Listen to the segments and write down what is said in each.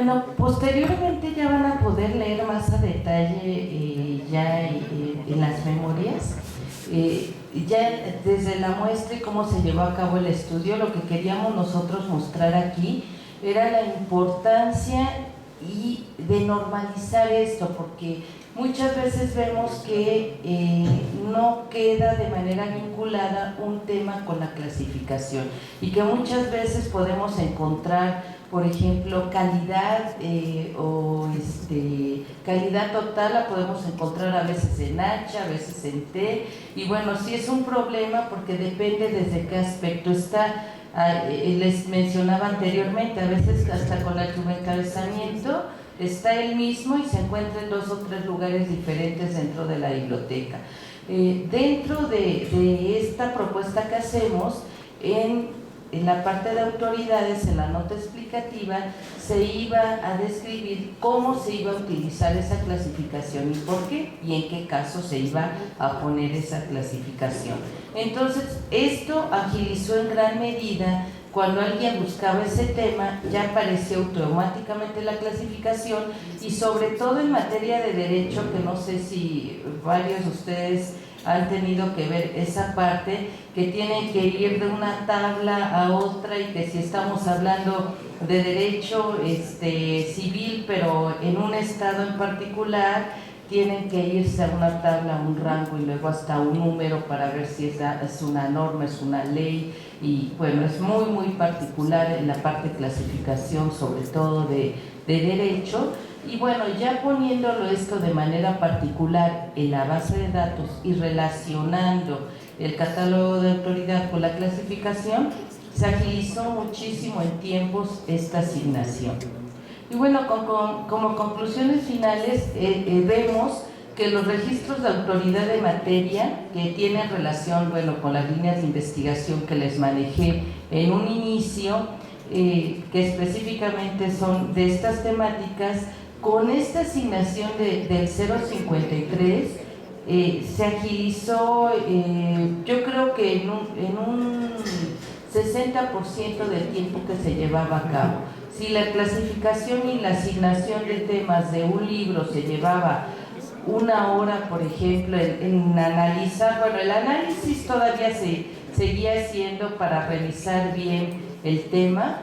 Bueno, posteriormente ya van a poder leer más a detalle ya en las memorias. Ya desde la muestra y cómo se llevó a cabo el estudio, lo que queríamos nosotros mostrar aquí era la importancia y de normalizar esto, porque muchas veces vemos que no queda de manera vinculada un tema con la clasificación y que muchas veces podemos encontrar, por ejemplo, calidad calidad total la podemos encontrar a veces en H, a veces en T, y bueno, sí es un problema porque depende desde qué aspecto está. Les mencionaba anteriormente, a veces hasta con el encabezamiento está el mismo y se encuentra en 2 o 3 lugares diferentes dentro de la biblioteca. Dentro de esta propuesta que hacemos, en la parte de autoridades, en la nota explicativa, se iba a describir cómo se iba a utilizar esa clasificación y por qué, y en qué caso se iba a poner esa clasificación. Entonces, esto agilizó en gran medida. Cuando alguien buscaba ese tema, ya aparecía automáticamente la clasificación, y sobre todo en materia de derecho, que no sé si varios de ustedes han tenido que ver esa parte, que tienen que ir de una tabla a otra, y que si estamos hablando de derecho civil, pero en un estado en particular, tienen que irse a una tabla, a un rango y luego hasta un número para ver si es una norma, es una ley. Y bueno, es muy particular en la parte de clasificación, sobre todo de derecho. Y bueno, ya poniéndolo esto de manera particular en la base de datos y relacionando el catálogo de autoridad con la clasificación, se agilizó muchísimo en tiempos esta asignación. Y bueno, como conclusiones finales, vemos que los registros de autoridad de materia que tienen relación, bueno, con las líneas de investigación que les manejé en un inicio, que específicamente son de estas temáticas, con esta asignación del 053 se agilizó, yo creo que en un 60% del tiempo que se llevaba a cabo. Si la clasificación y la asignación de temas de un libro se llevaba 1 hora, por ejemplo, en analizar, bueno, el análisis todavía se seguía haciendo para revisar bien el tema,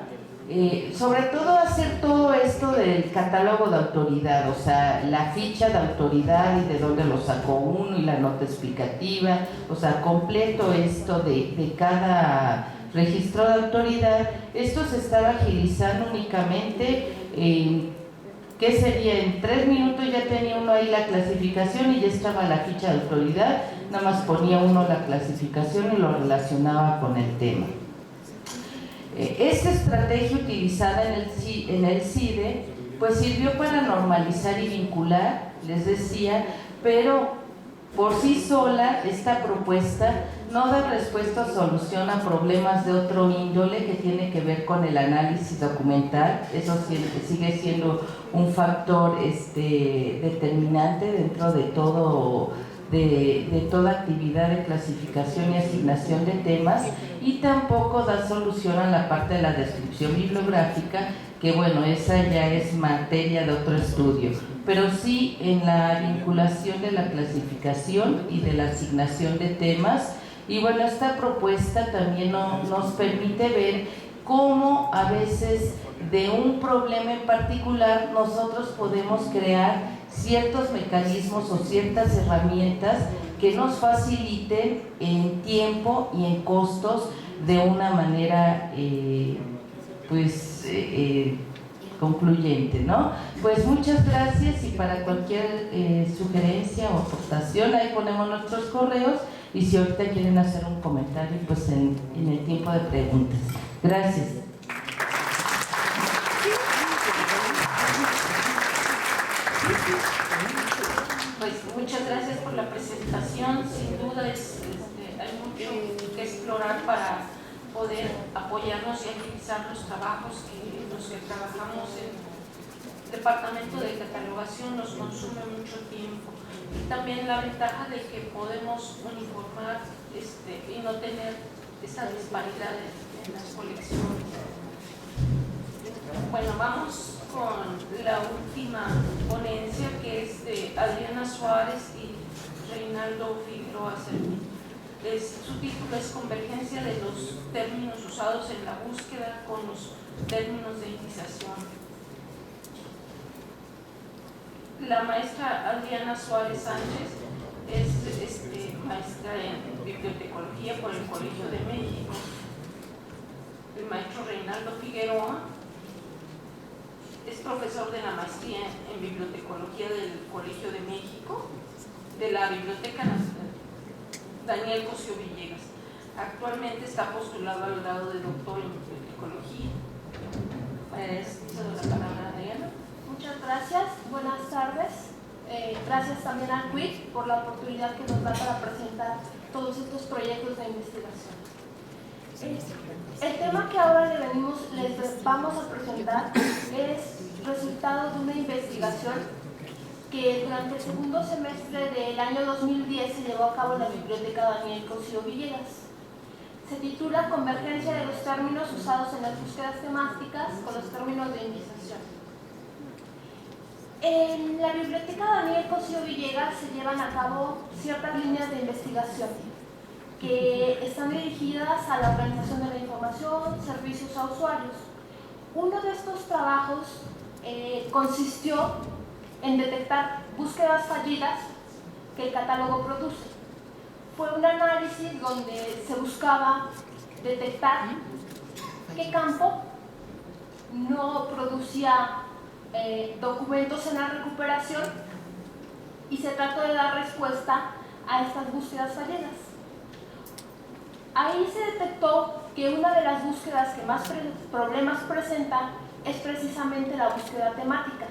sobre todo hacer todo esto del catálogo de autoridad, o sea, la ficha de autoridad y de dónde lo sacó uno y la nota explicativa, o sea, completo esto de cada registro de autoridad. Esto se estaba agilizando únicamente, ¿qué sería? En 3 minutos ya tenía uno ahí la clasificación y ya estaba la ficha de autoridad, nada más ponía uno la clasificación y lo relacionaba con el tema. Esta estrategia utilizada en el CIDE pues sirvió para normalizar y vincular, les decía, pero por sí sola esta propuesta no da respuesta o solución a problemas de otro índole que tiene que ver con el análisis documental. Eso sigue siendo un factor determinante dentro de toda actividad de clasificación y asignación de temas, y tampoco da solución a la parte de la descripción bibliográfica, que bueno, esa ya es materia de otro estudio, pero sí en la vinculación de la clasificación y de la asignación de temas. Y bueno, esta propuesta también nos permite ver cómo a veces de un problema en particular nosotros podemos crear ciertos mecanismos o ciertas herramientas que nos faciliten en tiempo y en costos de una manera concluyente, ¿no? Pues muchas gracias, y para cualquier sugerencia o aportación ahí ponemos nuestros correos, y si ahorita quieren hacer un comentario, pues en el tiempo de preguntas. Gracias. Pues muchas gracias por la presentación. Sin duda hay mucho que explorar para poder apoyarnos y agilizar los trabajos que los que trabajamos en el departamento de catalogación nos consume mucho tiempo. Y también la ventaja de que podemos uniformar y no tener esa disparidad en las colecciones. Bueno, vamos con la última ponencia, que es de Adriana Suárez y Reinaldo Figueroa Servín. Su título es Convergencia de los términos usados en la búsqueda con los términos de indización. La maestra Adriana Suárez Sánchez es maestra en bibliotecología por el Colegio de México. El maestro Reinaldo Figueroa es profesor de la maestría en bibliotecología del Colegio de México, de la Biblioteca Nacional Daniel Cosío Villegas. Actualmente está postulado al grado de doctor en bibliotecología. Cedo la palabra a Adriana. Muchas gracias, buenas tardes. Gracias también al CUIC por la oportunidad que nos da para presentar todos estos proyectos de investigación. El tema que ahora les vamos a presentar es resultado de una investigación que durante el segundo semestre del año 2010 se llevó a cabo en la Biblioteca Daniel Cosío Villegas. Se titula Convergencia de los términos usados en las búsquedas temáticas con los términos de indización. En la Biblioteca Daniel Cosío Villegas se llevan a cabo ciertas líneas de investigación que están dirigidas a la organización de la información, servicios a usuarios. Uno de estos trabajos consistió en detectar búsquedas fallidas que el catálogo produce. Fue un análisis donde se buscaba detectar qué campo no producía documentos en la recuperación y se trató de dar respuesta a estas búsquedas fallidas. Ahí se detectó que una de las búsquedas que más problemas presenta es precisamente la búsqueda temática.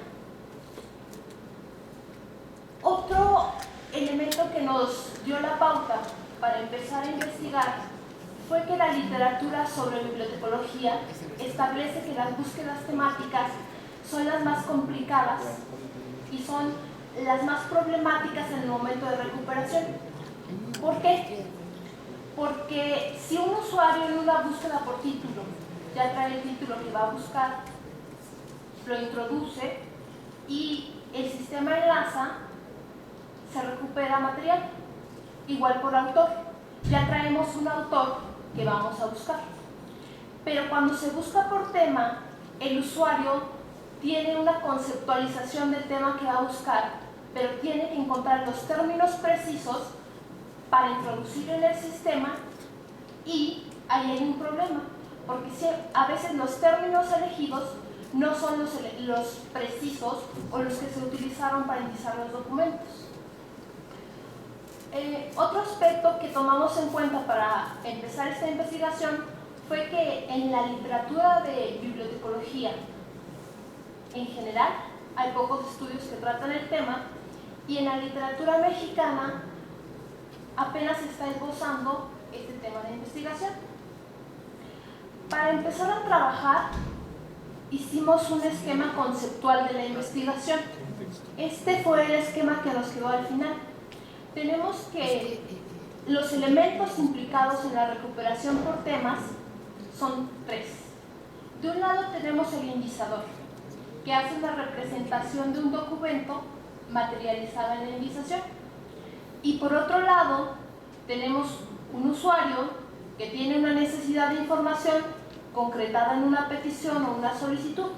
Otro elemento que nos dio la pauta para empezar a investigar fue que la literatura sobre bibliotecología establece que las búsquedas temáticas son las más complicadas y son las más problemáticas en el momento de recuperación. ¿Por qué? Porque si un usuario en una búsqueda por título ya trae el título que va a buscar, lo introduce y el sistema enlaza, se recupera material. Igual por autor, ya traemos un autor que vamos a buscar. Pero cuando se busca por tema, el usuario tiene una conceptualización del tema que va a buscar, pero tiene que encontrar los términos precisos para introducirlo en el sistema, y ahí hay un problema, porque a veces los términos elegidos no son los precisos o los que se utilizaron para indizar los documentos. Otro aspecto que tomamos en cuenta para empezar esta investigación fue que en la literatura de bibliotecología en general hay pocos estudios que tratan el tema, y en la literatura mexicana apenas se está esbozando este tema de investigación. Para empezar a trabajar, hicimos un esquema conceptual de la investigación. Este fue el esquema que nos quedó al final. Tenemos que los elementos implicados en la recuperación por temas son tres. De un lado tenemos el indizador, que hace una representación de un documento materializada en la indización. Y por otro lado, tenemos un usuario que tiene una necesidad de información concretada en una petición o una solicitud.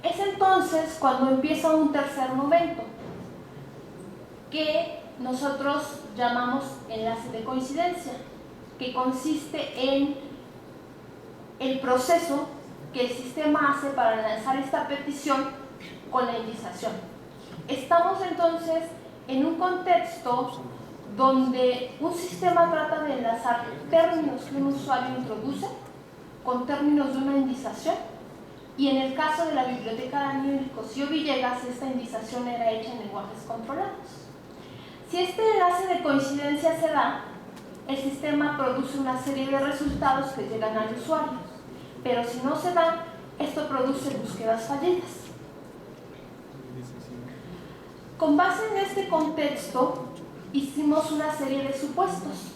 Es entonces cuando empieza un tercer momento, que nosotros llamamos enlace de coincidencia, que consiste en el proceso que el sistema hace para lanzar esta petición con la indización. Estamos entonces en un contexto donde un sistema trata de enlazar términos que un usuario introduce con términos de una indización, y en el caso de la Biblioteca Daniel Cosío Villegas, esta indización era hecha en lenguajes controlados. Si este enlace de coincidencia se da, el sistema produce una serie de resultados que llegan al usuario, pero si no se da, esto produce búsquedas fallidas. Con base en este contexto, hicimos una serie de supuestos.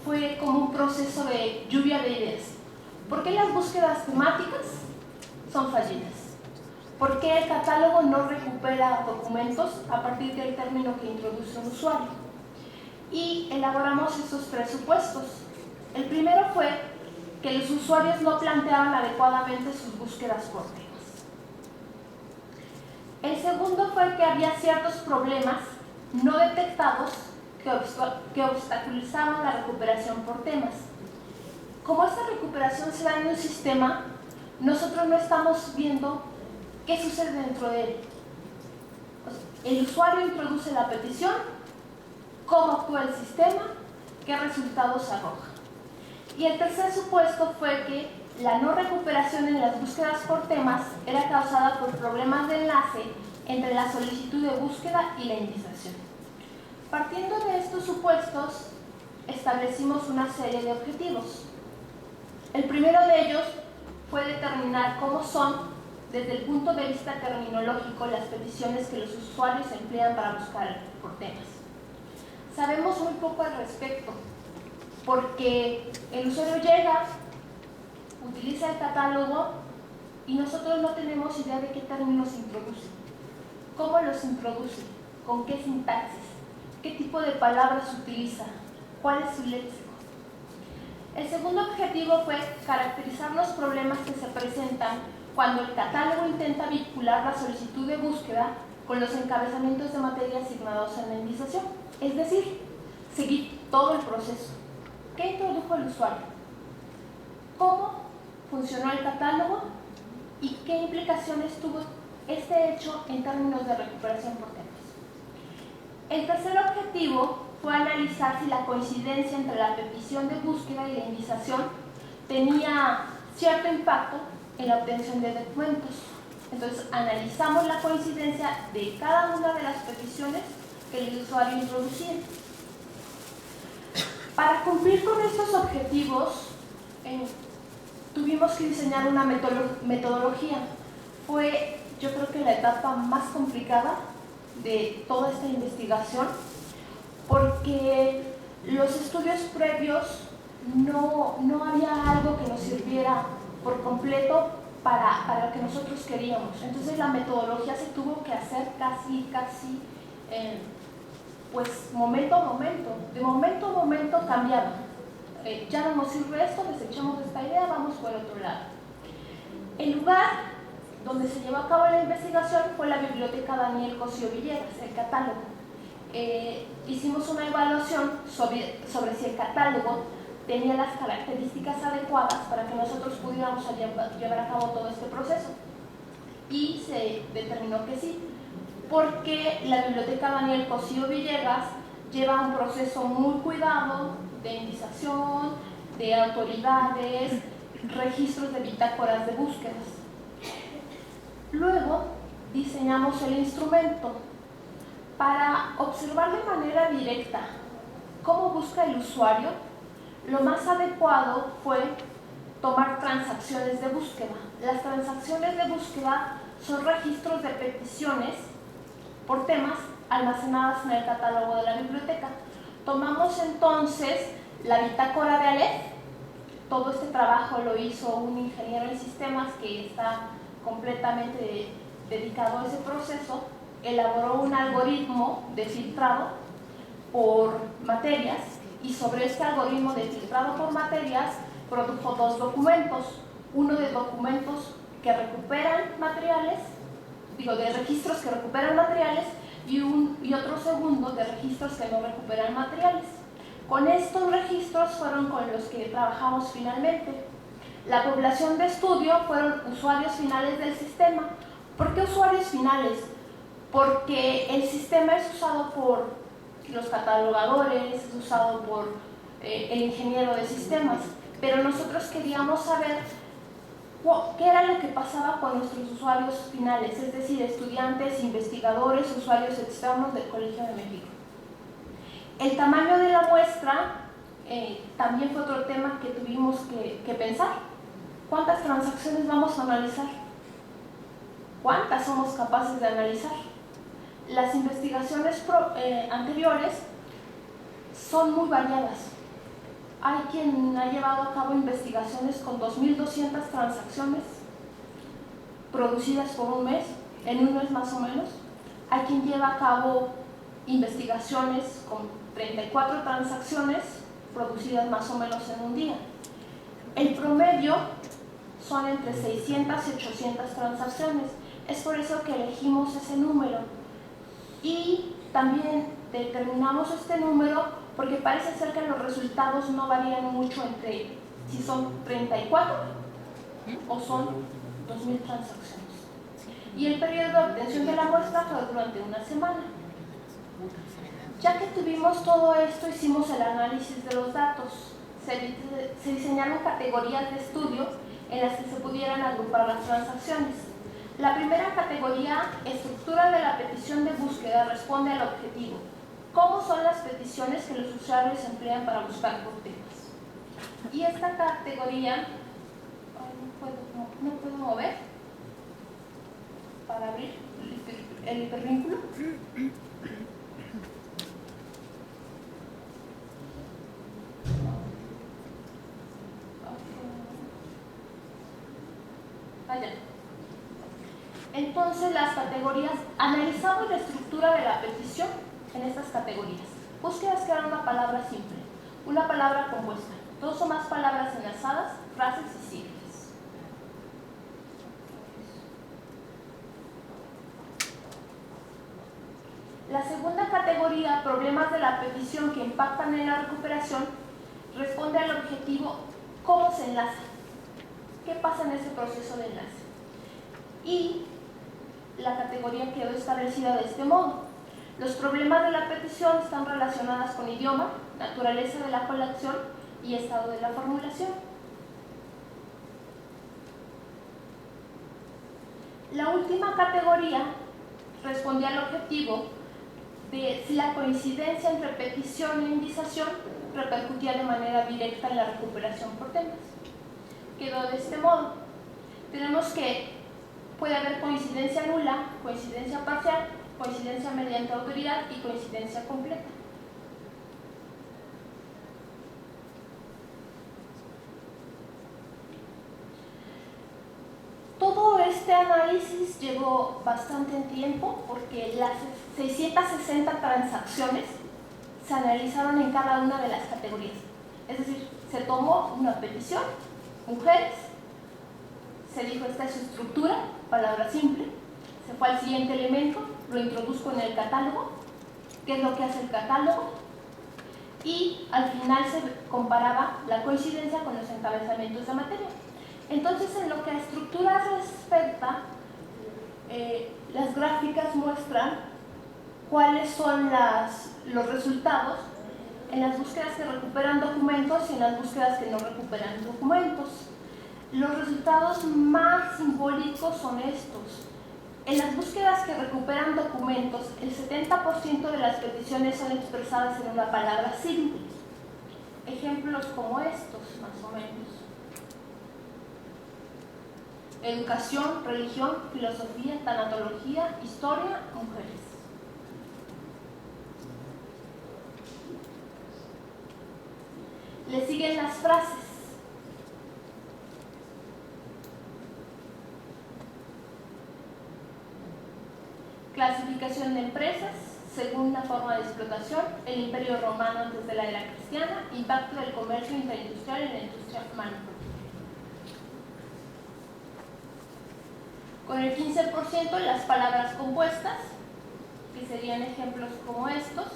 Fue como un proceso de lluvia de ideas. ¿Por qué las búsquedas temáticas son fallidas? ¿Por qué el catálogo no recupera documentos a partir del término que introduce un usuario? Y elaboramos estos 3 supuestos. El primero fue que los usuarios no planteaban adecuadamente sus búsquedas por temas. El segundo fue que había ciertos problemas no detectados que obstaculizaban la recuperación por temas. Como esta recuperación se da en un sistema, nosotros no estamos viendo qué sucede dentro de él. El usuario introduce la petición, cómo actúa el sistema, qué resultados arroja. Y el tercer supuesto fue que la no recuperación en las búsquedas por temas era causada por problemas de enlace entre la solicitud de búsqueda y la indexación. Partiendo de estos supuestos, establecimos una serie de objetivos. El primero de ellos fue determinar cómo son, desde el punto de vista terminológico, las peticiones que los usuarios emplean para buscar por temas. Sabemos muy poco al respecto, porque el usuario llega, utiliza el catálogo y nosotros no tenemos idea de qué términos introduce, cómo los introduce, con qué sintaxis, qué tipo de palabras utiliza, cuál es su léxico. El segundo objetivo fue caracterizar los problemas que se presentan cuando el catálogo intenta vincular la solicitud de búsqueda con los encabezamientos de materia asignados en la indexación, es decir, seguir todo el proceso. ¿Qué introdujo el usuario? ¿Cómo funcionó el catálogo? ¿Y qué implicaciones tuvo este hecho en términos de recuperación por temas? El tercer objetivo fue analizar si la coincidencia entre la petición de búsqueda y la indexación tenía cierto impacto en la obtención de documentos. Entonces, analizamos la coincidencia de cada una de las peticiones que el usuario introducía. Para cumplir con estos objetivos, tuvimos que diseñar una metodología. Fue, yo creo que la etapa más complicada de toda esta investigación, porque los estudios previos no había algo que nos sirviera por completo para lo que nosotros queríamos. Entonces la metodología se tuvo que hacer casi pues momento a momento. De momento a momento cambiaba. Ya no nos sirve esto, desechamos esta idea, vamos por otro lado. El lugar donde se llevó a cabo la investigación fue la Biblioteca Daniel Cosío Villegas, el catálogo. Hicimos una evaluación sobre si el catálogo tenía las características adecuadas para que nosotros pudiéramos llevar a cabo todo este proceso. Y se determinó que sí, porque la Biblioteca Daniel Cosío Villegas lleva un proceso muy cuidado de indexación, de autoridades, registros de bitácoras de búsquedas. Luego diseñamos el instrumento para observar de manera directa cómo busca el usuario. Lo más adecuado fue tomar transacciones de búsqueda. Las transacciones de búsqueda son registros de peticiones por temas almacenadas en el catálogo de la biblioteca. Tomamos entonces la bitácora de Aleph. Todo este trabajo lo hizo un ingeniero en sistemas que está completamente dedicado a ese proceso. Elaboró un algoritmo de filtrado por materias y sobre este algoritmo de filtrado por materias produjo 2 documentos. Uno de documentos que recuperan materiales, de registros que recuperan materiales, y otro segundo de registros que no recuperan materiales. Con estos registros fueron con los que trabajamos finalmente. La población de estudio fueron usuarios finales del sistema. ¿Por qué usuarios finales? Porque el sistema es usado por los catalogadores, es usado por el ingeniero de sistemas, pero nosotros queríamos saber qué era lo que pasaba con nuestros usuarios finales, es decir, estudiantes, investigadores, usuarios externos del Colegio de México. El tamaño de la muestra también fue otro tema que tuvimos que pensar. ¿Cuántas transacciones vamos a analizar? ¿Cuántas somos capaces de analizar? Las investigaciones anteriores son muy variadas. Hay quien ha llevado a cabo investigaciones con 2.200 transacciones producidas por un mes, en un mes más o menos. Hay quien lleva a cabo investigaciones con 34 transacciones producidas más o menos en un día. El promedio son entre 600 y 800 transacciones. Es por eso que elegimos ese número. Y también determinamos este número porque parece ser que los resultados no varían mucho entre si son 34 o son 2.000 transacciones. Y el periodo de obtención de la muestra fue durante una semana. Ya que tuvimos todo esto, hicimos el análisis de los datos. Se diseñaron categorías de estudio en las que se pudieran agrupar las transacciones. La primera categoría, estructura de la petición de búsqueda, responde al objetivo. ¿Cómo son las peticiones que los usuarios emplean para buscar por temas? Y esta categoría, no puedo mover para abrir el hipervínculo. Allá. Entonces las categorías, analizamos la estructura de la petición en estas categorías. Búsquedas que eran una palabra simple, una palabra compuesta, dos o más palabras enlazadas, frases y siglas. La segunda categoría, problemas de la petición que impactan en la recuperación, responde al objetivo cómo se enlaza, qué pasa en ese proceso de enlace. Y la categoría quedó establecida de este modo. Los problemas de la petición están relacionados con idioma, naturaleza de la colección y estado de la formulación. La última categoría respondía al objetivo de si la coincidencia entre petición e indización repercutía de manera directa en la recuperación por temas. Quedó de este modo. Tenemos que puede haber coincidencia nula, coincidencia parcial, coincidencia mediante autoridad y coincidencia completa. Todo este análisis llevó bastante tiempo porque las 660 transacciones se analizaron en cada una de las categorías. Es decir, se tomó una petición, mujeres, se dijo esta es su estructura, palabra simple, se fue al siguiente elemento, lo introduzco en el catálogo, qué es lo que hace el catálogo, y al final se comparaba la coincidencia con los encabezamientos de materia. Entonces, en lo que a estructuras respecta, las gráficas muestran cuáles son los resultados en las búsquedas que recuperan documentos y en las búsquedas que no recuperan documentos. Los resultados más simbólicos son estos. En las búsquedas que recuperan documentos, el 70% de las peticiones son expresadas en una palabra simple. Ejemplos como estos, más o menos. Educación, religión, filosofía, tanatología, historia, mujeres. Le siguen las frases. Clasificación de empresas, según la forma de explotación, el Imperio Romano antes de la era cristiana, impacto del comercio interindustrial en la industria manufacturera. Con el 15% las palabras compuestas, que serían ejemplos como estos.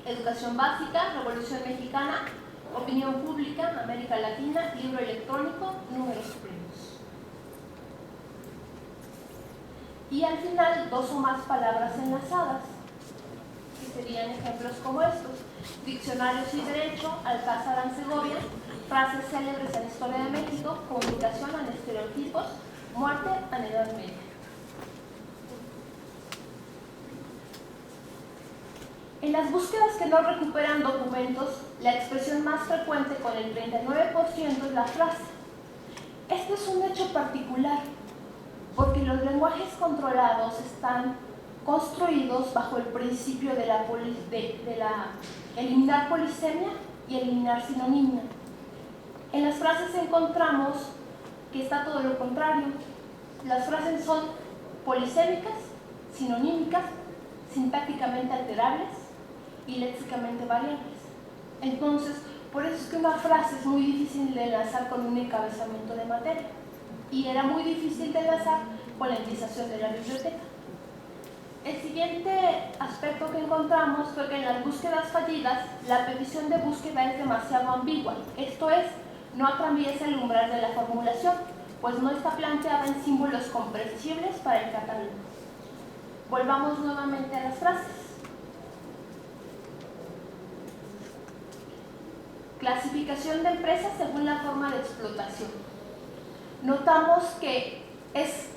Educación básica, Revolución Mexicana, opinión pública, América Latina, libro electrónico, números primos. Y al final, dos o más palabras enlazadas, que serían ejemplos como estos. Diccionarios y derecho, Alcázar en Segovia, frases célebres en historia de México, comunicación en estereotipos, muerte en Edad Media. En las búsquedas que no recuperan documentos, la expresión más frecuente con el 39% es la frase. Este es un hecho particular, porque los lenguajes controlados están construidos bajo el principio de eliminar polisemia y eliminar sinonimia. En las frases encontramos que está todo lo contrario. Las frases son polisémicas, sinonímicas, sintácticamente alterables y léxicamente variables. Entonces, por eso es que una frase es muy difícil de enlazar con un encabezamiento de materia, y era muy difícil de enlazar con la indización de la biblioteca. El siguiente aspecto que encontramos fue que en las búsquedas fallidas la petición de búsqueda es demasiado ambigua, esto es, no atraviesa el umbral de la formulación, pues no está planteada en símbolos comprensibles para el catálogo. Volvamos nuevamente a las frases. Clasificación de empresas según la forma de explotación. Notamos que es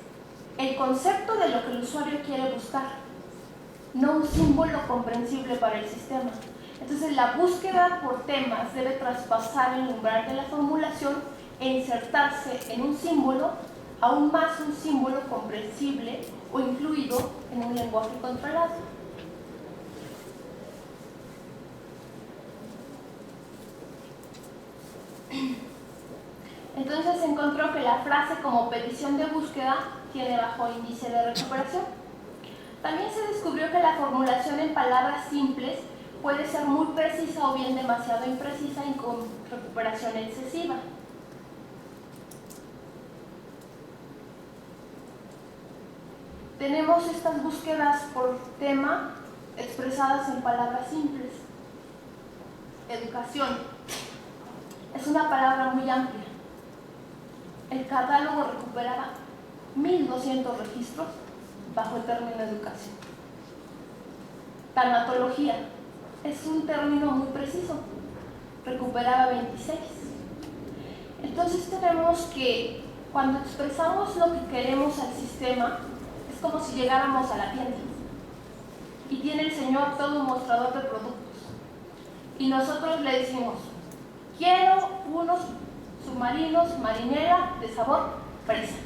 el concepto de lo que el usuario quiere buscar, no un símbolo comprensible para el sistema. Entonces, la búsqueda por temas debe traspasar el umbral de la formulación e insertarse en un símbolo, aún más un símbolo comprensible o incluido en un lenguaje controlado. Entonces se encontró que la frase como petición de búsqueda tiene bajo índice de recuperación. También se descubrió que la formulación en palabras simples puede ser muy precisa o bien demasiado imprecisa y con recuperación excesiva. Tenemos estas búsquedas por tema expresadas en palabras simples. Educación. Es una palabra muy amplia. El catálogo recuperaba 1.200 registros bajo el término educación. Tanatología. Es un término muy preciso. Recuperaba 26. Entonces tenemos que cuando expresamos lo que queremos al sistema, es como si llegáramos a la tienda y tiene el señor todo un mostrador de productos y nosotros le decimos: quiero unos submarinos marinera de sabor fresa.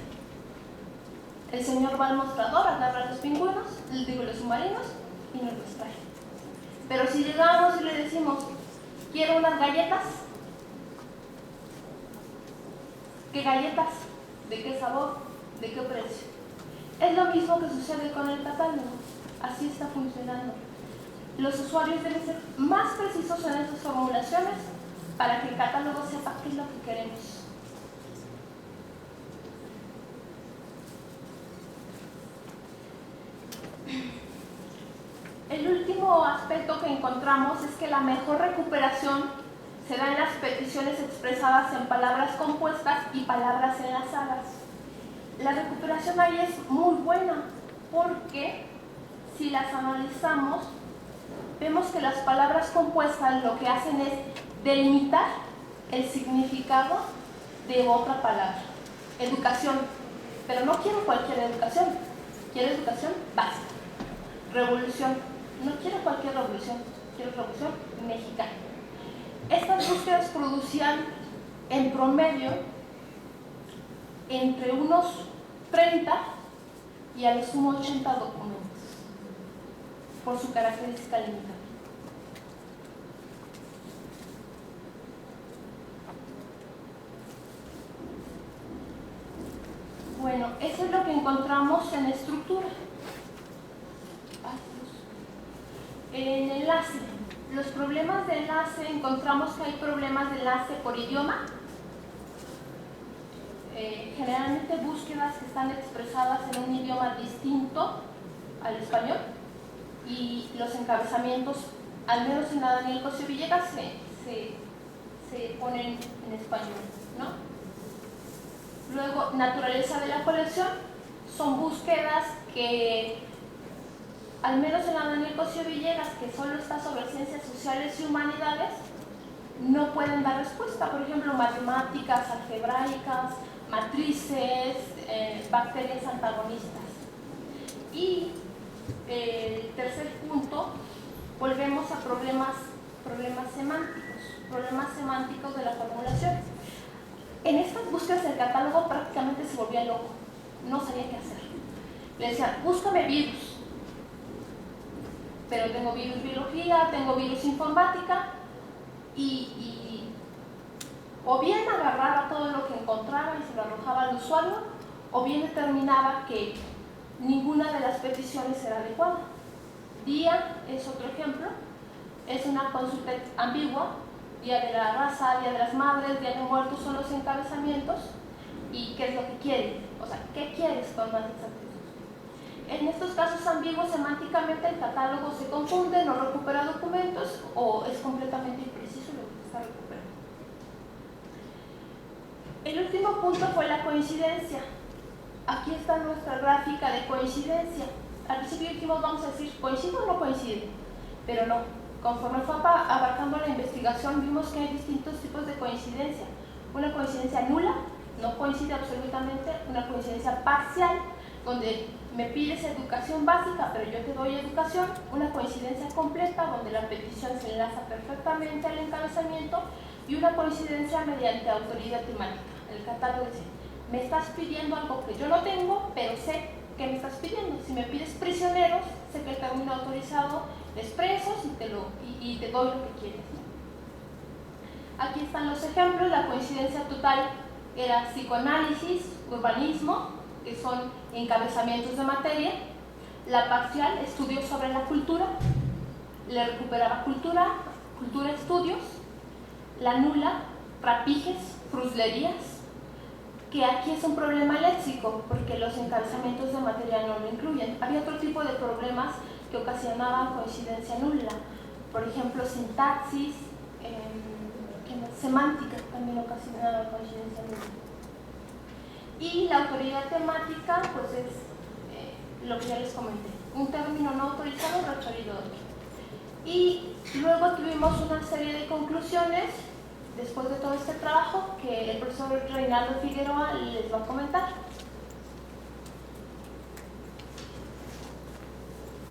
El señor va al mostrador, agarra los pingüinos, los submarinos y nos los trae. Pero si llegamos y le decimos: quiero unas galletas, ¿qué galletas? ¿De qué sabor? ¿De qué precio? Es lo mismo que sucede con el catálogo. Así está funcionando. Los usuarios deben ser más precisos en esas formulaciones para que el catálogo sepa qué es lo que queremos. El último aspecto que encontramos es que la mejor recuperación se da en las peticiones expresadas en palabras compuestas y palabras enlazadas. La recuperación ahí es muy buena porque si las analizamos, vemos que las palabras compuestas lo que hacen es delimitar el significado de otra palabra. Educación, pero no quiero cualquier educación, quiero educación básica. Revolución, no quiero cualquier revolución, quiero revolución mexicana. Estas búsquedas producían en promedio entre unos 30 y a lo sumo 80 documentos por su característica limitada. Bueno, eso es lo que encontramos en estructura. En enlace, los problemas de enlace, encontramos que hay problemas de enlace por idioma, generalmente búsquedas que están expresadas en un idioma distinto al español, y los encabezamientos, al menos en la Daniel Cosío Villegas, se ponen en español, ¿no? Luego, naturaleza de la colección, son búsquedas que, al menos en la Daniel Cosío Villegas, que solo está sobre ciencias sociales y humanidades, no pueden dar respuesta. Por ejemplo, matemáticas, algebraicas, matrices, bacterias antagonistas. Y el tercer punto, volvemos a problemas semánticos de la formulación. En estas búsquedas el catálogo prácticamente se volvía loco, no sabía qué hacer. Le decían: búscame virus, pero tengo virus biología, tengo virus informática, y o bien agarraba todo lo que encontraba y se lo arrojaba al usuario, o bien determinaba que ninguna de las peticiones era adecuada. Día es otro ejemplo, es una consulta ambigua. Día de la raza, Día de las Madres, Día de Muertos son los encabezamientos. ¿Y qué es lo que quieren? O sea, ¿qué quieres con más exactitud? En estos casos ambiguos, semánticamente el catálogo se confunde, no recupera documentos o es completamente impreciso lo que está recuperando. El último punto fue la coincidencia. Aquí está nuestra gráfica de coincidencia. Al principio dijimos, vamos a decir, ¿coincide o no coincide? Pero no. Conforme fue abarcando la investigación, vimos que hay distintos tipos de coincidencia. Una coincidencia nula, no coincide absolutamente; una coincidencia parcial, donde me pides educación básica, pero yo te doy educación; una coincidencia completa, donde la petición se enlaza perfectamente al encabezamiento; y una coincidencia mediante autoridad temática. El catálogo dice, me estás pidiendo algo que yo no tengo, pero sé que me estás pidiendo. Si me pides prisioneros, sé que el término autorizado es presos y te doy lo que quieres, ¿no? Aquí están los ejemplos. La coincidencia total era psicoanálisis, urbanismo, que son encabezamientos de materia. La parcial, estudios sobre la cultura, le recuperaba cultura estudios. La nula, trapijes, fruslerías, que aquí es un problema léxico, porque los encabezamientos de materia no lo incluyen. Había otro tipo de problemas que ocasionaban coincidencia nula, por ejemplo, sintaxis, semántica también ocasionaba coincidencia nula. Y la autoridad temática, pues es lo que ya les comenté, un término no autorizado referido a otro. Y luego tuvimos una serie de conclusiones después de todo este trabajo que el profesor Reinaldo Figueroa les va a comentar.